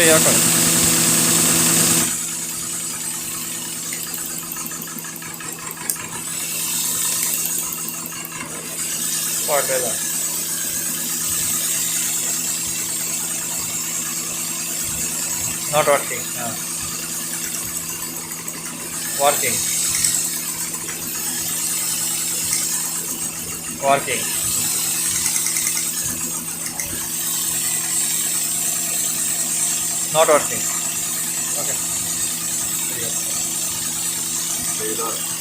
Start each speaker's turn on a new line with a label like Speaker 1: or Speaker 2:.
Speaker 1: your turn. What is that? Not working. Working. Working. Not working. Okay.
Speaker 2: Failure.